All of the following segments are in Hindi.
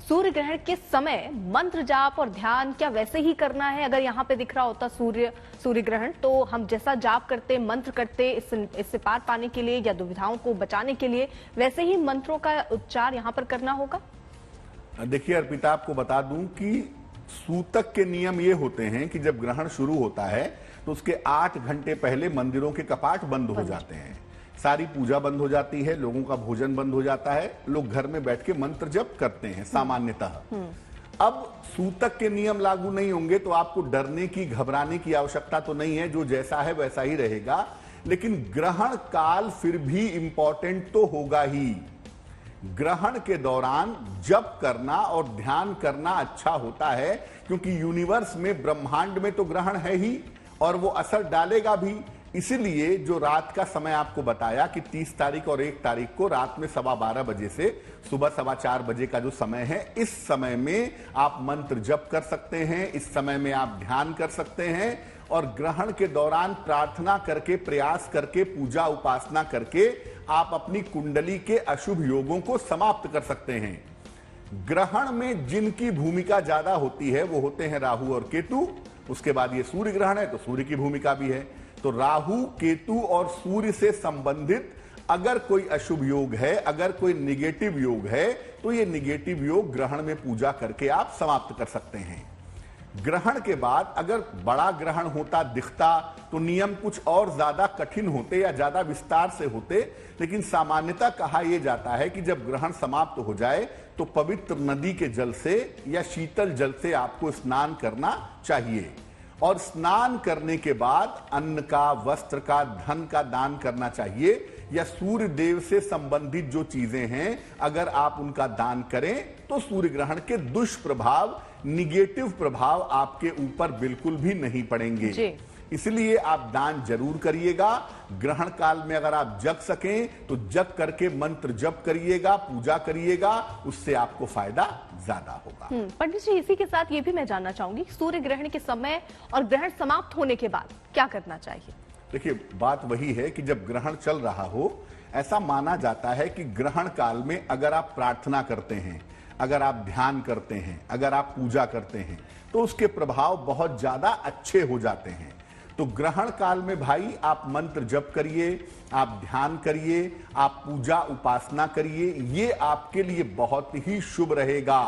सूर्य ग्रहण के समय मंत्र जाप और ध्यान क्या वैसे ही करना है? अगर यहाँ पे दिख रहा होता सूर्य ग्रहण, तो हम जैसा जाप करते, मंत्र करते इससे पार पाने के लिए या दुविधाओं को बचाने के लिए, वैसे ही मंत्रों का उच्चार यहाँ पर करना होगा? देखिए अर्पिता, आपको बता दूं कि सूतक के नियम ये होते हैं कि जब ग्रहण शुरू होता है तो उसके 8 घंटे पहले मंदिरों के कपाट बंद हो जाते हैं, सारी पूजा बंद हो जाती है, लोगों का भोजन बंद हो जाता है, लोग घर में बैठ के मंत्र जप करते हैं सामान्यतः। अब सूतक के नियम लागू नहीं होंगे तो आपको डरने की, घबराने की आवश्यकता तो नहीं है, जो जैसा है वैसा ही रहेगा। लेकिन ग्रहण काल फिर भी इंपॉर्टेंट तो होगा ही। ग्रहण के दौरान जप करना और ध्यान करना अच्छा होता है, क्योंकि यूनिवर्स में, ब्रह्मांड में तो ग्रहण है ही और वो असर डालेगा भी। इसीलिए जो रात का समय आपको बताया कि 30 तारीख और 1 तारीख को रात में 12:15 बजे से सुबह 4:15 बजे का जो समय है, इस समय में आप मंत्र जप कर सकते हैं, इस समय में आप ध्यान कर सकते हैं और ग्रहण के दौरान प्रार्थना करके, प्रयास करके, पूजा उपासना करके आप अपनी कुंडली के अशुभ योगों को समाप्त कर सकते हैं। ग्रहण में जिनकी भूमिका ज्यादा होती है वो होते हैं राहु और केतु। उसके बाद ये सूर्य ग्रहण है तो सूर्य की भूमिका भी है। तो राहु, केतु और सूर्य से संबंधित अगर कोई अशुभ योग है, अगर कोई निगेटिव योग है, तो ये निगेटिव योग ग्रहण में पूजा करके आप समाप्त कर सकते हैं। ग्रहण के बाद अगर बड़ा ग्रहण होता, दिखता, तो नियम कुछ और ज्यादा कठिन होते या ज्यादा विस्तार से होते। लेकिन सामान्यतः कहा यह जाता है कि जब ग्रहण समाप्त हो जाए तो पवित्र नदी के जल से या शीतल जल से आपको स्नान करना चाहिए और स्नान करने के बाद अन्न का, वस्त्र का, धन का दान करना चाहिए, या सूर्य देव से संबंधित जो चीजें हैं अगर आप उनका दान करें तो सूर्य ग्रहण के दुष्प्रभाव, निगेटिव प्रभाव आपके ऊपर बिल्कुल भी नहीं पड़ेंगे। इसलिए आप दान जरूर करिएगा। ग्रहण काल में अगर आप जग सकें तो जग करके मंत्र जप करिएगा, पूजा करिएगा, उससे आपको फायदा ज्यादा होगा। पंडित जी, इसी के साथ ये भी मैं जानना चाहूंगी, सूर्य ग्रहण के समय और ग्रहण समाप्त होने के बाद क्या करना चाहिए? देखिए, बात वही है कि जब ग्रहण चल रहा हो, ऐसा माना जाता है कि ग्रहण काल में अगर आप प्रार्थना करते हैं, अगर आप ध्यान करते हैं, अगर आप पूजा करते हैं, तो उसके प्रभाव बहुत ज्यादा अच्छे हो जाते हैं। तो ग्रहण काल में भाई आप मंत्र जप करिए, आप ध्यान करिए, आप पूजा उपासना करिए, ये आपके लिए बहुत ही शुभ रहेगा।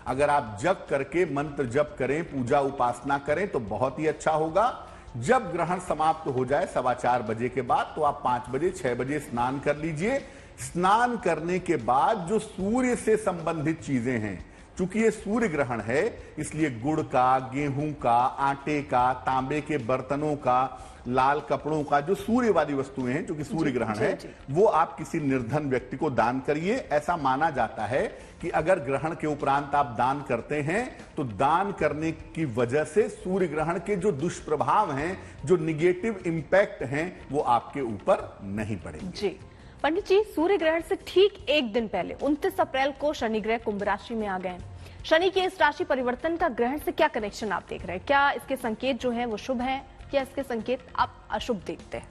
अगर आप जग करके मंत्र जप करें, पूजा उपासना करें तो बहुत ही अच्छा होगा। जब ग्रहण समाप्त हो जाए 4:15 बजे के बाद, तो आप 5 बजे, 6 बजे स्नान कर लीजिए। स्नान करने के बाद जो सूर्य से संबंधित चीजें हैं, चूंकि ये सूर्य ग्रहण है इसलिए गुड़ का, गेहूं का, आटे का, तांबे के बर्तनों का, लाल कपड़ों का, जो सूर्य वाली वस्तुएं हैं, चूंकि सूर्य ग्रहण है, वो आप किसी निर्धन व्यक्ति को दान करिए। ऐसा माना जाता है कि अगर ग्रहण के उपरांत आप दान करते हैं तो दान करने की वजह से सूर्य ग्रहण के जो दुष्प्रभाव हैं, जो निगेटिव इंपैक्ट हैं, वो आपके ऊपर नहीं पड़ेंगे। जी पंडित जी, सूर्य ग्रहण से ठीक एक दिन पहले 29 अप्रैल को शनि ग्रह कुंभ राशि में आ गए। शनि के इस राशि परिवर्तन का ग्रहण से क्या कनेक्शन आप देख रहे हैं? क्या इसके संकेत जो हैं वो शुभ हैं या इसके संकेत आप अशुभ देखते हैं?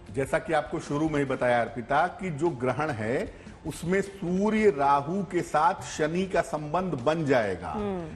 जैसा कि आपको शुरू में ही बताया अर्पिता कि जो ग्रहण है उसमें सूर्य राहु के साथ शनि का संबंध बन जाएगा।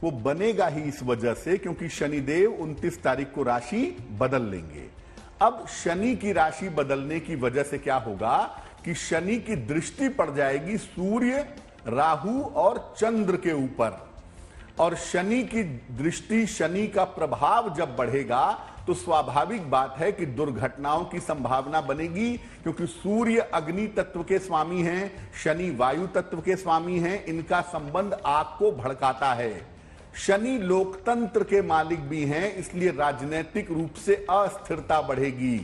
वो बनेगा ही इस वजह से क्योंकि शनिदेव 29 तारीख को राशि बदल लेंगे। अब शनि की राशि बदलने की वजह से क्या होगा कि शनि की दृष्टि पड़ जाएगी सूर्य, राहु और चंद्र के ऊपर, और शनि की दृष्टि, शनि का प्रभाव जब बढ़ेगा तो स्वाभाविक बात है कि दुर्घटनाओं की संभावना बनेगी, क्योंकि सूर्य अग्नि तत्व के स्वामी हैं, शनि वायु तत्व के स्वामी हैं, इनका संबंध आग को भड़काता है। शनि लोकतंत्र के मालिक भी हैं, इसलिए राजनीतिक रूप से अस्थिरता बढ़ेगी।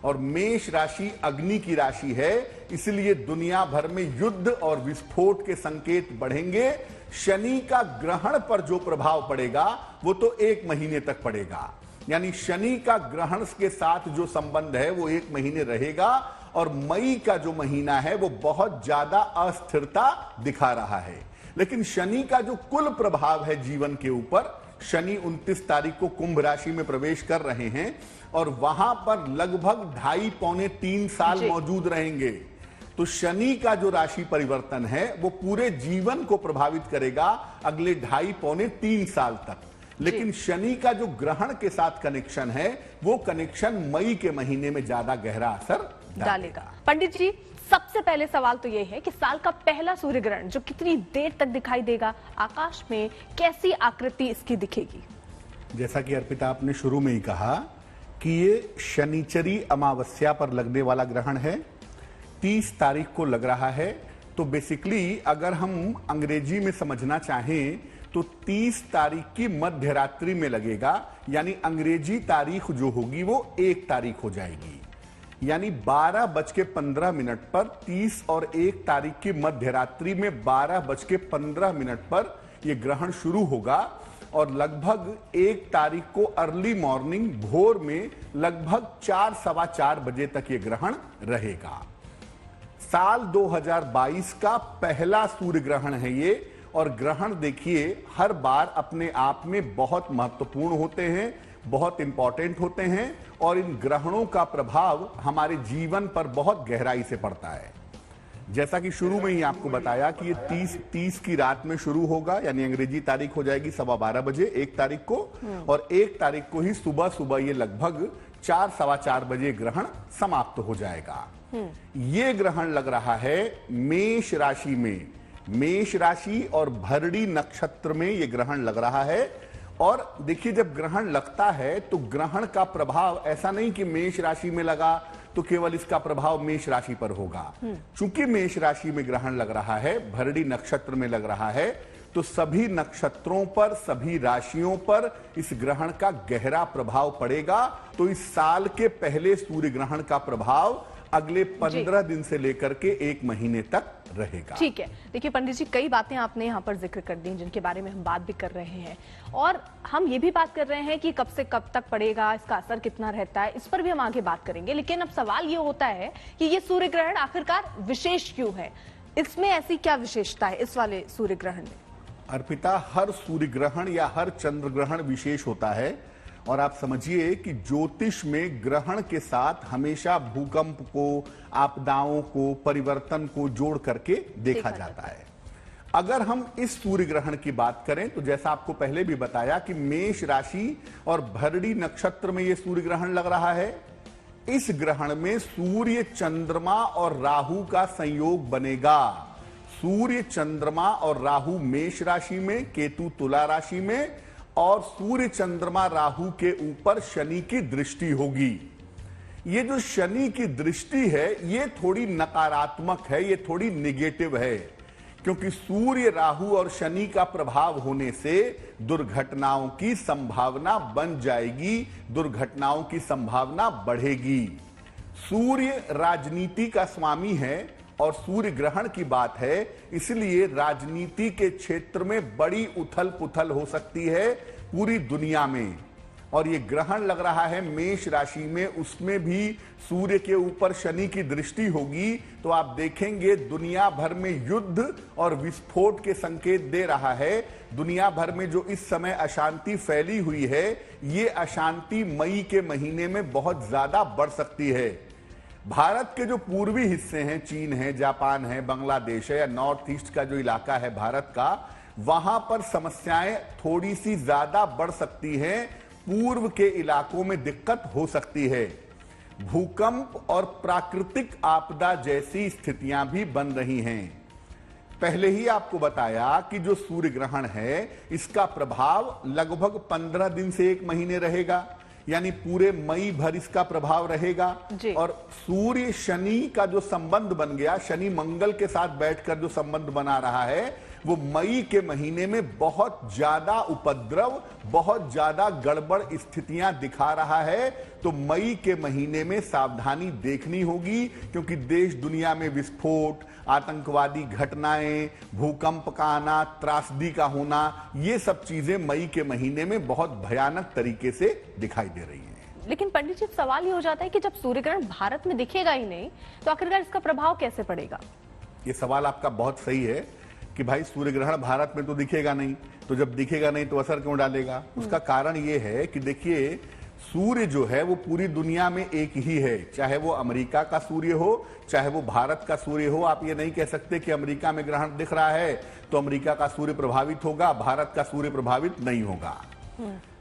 और मेष राशि अग्नि की राशि है, इसलिए दुनिया भर में युद्ध और विस्फोट के संकेत बढ़ेंगे। शनि का ग्रहण पर जो प्रभाव पड़ेगा वो तो 1 महीने तक पड़ेगा, यानी शनि का ग्रहण के साथ जो संबंध है वो 1 महीने रहेगा। और मई का जो महीना है वो बहुत ज्यादा अस्थिरता दिखा रहा है। लेकिन शनि का जो कुल प्रभाव है जीवन के ऊपर, शनि 29 तारीख को कुंभ राशि में प्रवेश कर रहे हैं और वहां पर लगभग 2.5 पौने 3 साल मौजूद रहेंगे। तो शनि का जो राशि परिवर्तन है वो पूरे जीवन को प्रभावित करेगा अगले 2.5-3 साल तक। लेकिन शनि का जो ग्रहण के साथ कनेक्शन है वो कनेक्शन मई के महीने में ज्यादा गहरा असर डालेगा। पंडित जी, सबसे पहले सवाल तो ये है कि साल का पहला सूर्य ग्रहण जो कितनी देर तक दिखाई देगा, आकाश में कैसी आकृति इसकी दिखेगी? जैसा कि अर्पिता आपने शुरू में ही कहा कि ये शनिचरी अमावस्या पर लगने वाला ग्रहण है, 30 तारीख को लग रहा है। तो बेसिकली अगर हम अंग्रेजी में समझना चाहें तो 30 तारीख की मध्य में लगेगा, यानी अंग्रेजी तारीख जो होगी वो 1 तारीख हो जाएगी। यानी 12:15 पर 30 और 1 तारीख की मध्य में 12:15 पर यह ग्रहण शुरू होगा और लगभग 1 तारीख को अर्ली मॉर्निंग भोर में लगभग 4-4:15 बजे तक यह ग्रहण रहेगा। साल 2022 का पहला सूर्य ग्रहण है ये, और ग्रहण देखिए हर बार अपने आप में बहुत महत्वपूर्ण होते हैं, बहुत इंपॉर्टेंट होते हैं, और इन ग्रहणों का प्रभाव हमारे जीवन पर बहुत गहराई से पड़ता है। जैसा कि शुरू में ही आपको बताया कि ये 30 की रात में शुरू होगा, यानी अंग्रेजी तारीख हो जाएगी 12:15 बजे 1 तारीख को, और 1 तारीख को ही सुबह सुबह ये लगभग 4-4:15 बजे ग्रहण समाप्त हो जाएगा। ये ग्रहण लग रहा है मेष राशि में, मेष राशि और भरणी नक्षत्र में ये ग्रहण लग रहा है। और देखिए जब ग्रहण लगता है तो ग्रहण का प्रभाव ऐसा नहीं कि मेष राशि में लगा तो केवल इसका प्रभाव मेष राशि पर होगा। चूंकि मेष राशि में ग्रहण लग रहा है, भरणी नक्षत्र में लग रहा है, तो सभी नक्षत्रों पर, सभी राशियों पर इस ग्रहण का गहरा प्रभाव पड़ेगा। तो इस साल के पहले सूर्य ग्रहण का प्रभाव अगले 15 दिन से लेकर के 1 महीने तक रहेगा। ठीक है, देखिए पंडित जी, कई बातें आपने यहाँ पर जिक्र कर दी जिनके बारे में हम बात भी कर रहे हैं, और हम ये भी बात कर रहे हैं कि कब से कब तक पड़ेगा, इसका असर कितना रहता है, इस पर भी हम आगे बात करेंगे। लेकिन अब सवाल ये होता है कि ये सूर्य ग्रहण आखिरकार विशेष क्यों है? इसमें ऐसी क्या विशेषता है इस वाले सूर्य ग्रहण में? अर्पिता, हर सूर्य ग्रहण या हर चंद्र ग्रहण विशेष होता है, और आप समझिए कि ज्योतिष में ग्रहण के साथ हमेशा भूकंप को, आपदाओं को, परिवर्तन को जोड़ करके देखा जाता है। अगर हम इस सूर्य ग्रहण की बात करें तो जैसा आपको पहले भी बताया कि मेष राशि और भरणी नक्षत्र में यह सूर्य ग्रहण लग रहा है। इस ग्रहण में सूर्य, चंद्रमा और राहु का संयोग बनेगा। सूर्य, चंद्रमा और राहु मेष राशि में, केतु तुला राशि में, और सूर्य, चंद्रमा, राहु के ऊपर शनि की दृष्टि होगी। ये जो शनि की दृष्टि है ये थोड़ी नकारात्मक है, ये थोड़ी निगेटिव है, क्योंकि सूर्य, राहु और शनि का प्रभाव होने से दुर्घटनाओं की संभावना बन जाएगी, दुर्घटनाओं की संभावना बढ़ेगी। सूर्य राजनीति का स्वामी है और सूर्य ग्रहण की बात है, इसलिए राजनीति के क्षेत्र में बड़ी उथल पुथल हो सकती है पूरी दुनिया में। और ये ग्रहण लग रहा है मेष राशि में, उसमें भी सूर्य के ऊपर शनि की दृष्टि होगी, तो आप देखेंगे दुनिया भर में युद्ध और विस्फोट के संकेत दे रहा है। दुनिया भर में जो इस समय अशांति फैली हुई है, ये अशांति मई के महीने में बहुत ज्यादा बढ़ सकती है। भारत के जो पूर्वी हिस्से हैं, चीन है, जापान है, बांग्लादेश है, या नॉर्थ ईस्ट का जो इलाका है भारत का, वहां पर समस्याएं थोड़ी सी ज्यादा बढ़ सकती हैं। पूर्व के इलाकों में दिक्कत हो सकती है। भूकंप और प्राकृतिक आपदा जैसी स्थितियां भी बन रही हैं। पहले ही आपको बताया कि जो सूर्य ग्रहण है इसका प्रभाव लगभग 15 दिन से 1 महीने रहेगा, यानी पूरे मई भर इसका प्रभाव रहेगा। और सूर्य शनि का जो संबंध बन गया, शनि मंगल के साथ बैठकर जो संबंध बना रहा है, वो मई के महीने में बहुत ज्यादा उपद्रव, बहुत ज्यादा गड़बड़ स्थितियां दिखा रहा है। तो मई के महीने में सावधानी देखनी होगी, क्योंकि देश दुनिया में विस्फोट, आतंकवादी घटनाएं, भूकंप का आना, त्रासदी का होना, ये सब चीजें मई के महीने में बहुत भयानक तरीके से दिखाई दे रही हैं। लेकिन पंडित जी, सवाल ये हो जाता है कि जब सूर्य ग्रहण भारत में दिखेगा ही नहीं, तो आखिरकार इसका प्रभाव कैसे पड़ेगा? ये सवाल आपका बहुत सही है कि भाई सूर्य ग्रहण भारत में तो दिखेगा नहीं, तो जब दिखेगा नहीं तो असर क्यों डालेगा? उसका कारण ये है कि देखिए सूर्य जो है वो पूरी दुनिया में एक ही है, चाहे वो अमेरिका का सूर्य हो, चाहे वो भारत का सूर्य हो। आप ये नहीं कह सकते कि अमेरिका में ग्रहण दिख रहा है तो अमेरिका का सूर्य प्रभावित होगा, भारत का सूर्य प्रभावित नहीं होगा।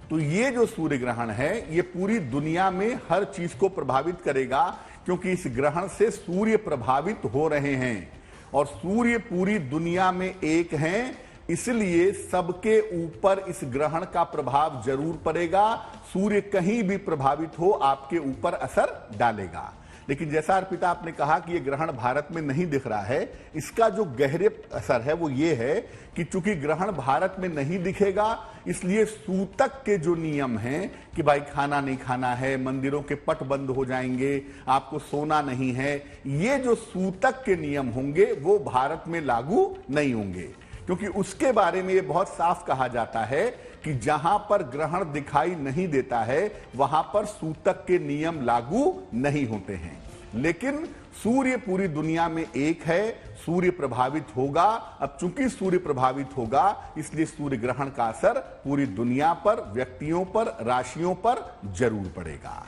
तो ये जो सूर्य ग्रहण है ये पूरी दुनिया में हर चीज को प्रभावित करेगा, क्योंकि इस ग्रहण से सूर्य प्रभावित हो रहे हैं और सूर्य पूरी दुनिया में एक हैं, इसलिए सबके ऊपर इस ग्रहण का प्रभाव जरूर पड़ेगा। सूर्य कहीं भी प्रभावित हो आपके ऊपर असर डालेगा। लेकिन जैसा अर्पिता आपने कहा कि यह ग्रहण भारत में नहीं दिख रहा है, इसका जो गहरे असर है वो ये है कि चूंकि ग्रहण भारत में नहीं दिखेगा, इसलिए सूतक के जो नियम हैं कि भाई खाना नहीं खाना है, मंदिरों के पट बंद हो जाएंगे, आपको सोना नहीं है, ये जो सूतक के नियम होंगे वो भारत में लागू नहीं होंगे। क्योंकि उसके बारे में ये बहुत साफ कहा जाता है कि जहां पर ग्रहण दिखाई नहीं देता है वहां पर सूतक के नियम लागू नहीं होते हैं। लेकिन सूर्य पूरी दुनिया में एक है, सूर्य प्रभावित होगा। अब चूंकि सूर्य प्रभावित होगा इसलिए सूर्य ग्रहण का असर पूरी दुनिया पर, व्यक्तियों पर, राशियों पर जरूर पड़ेगा।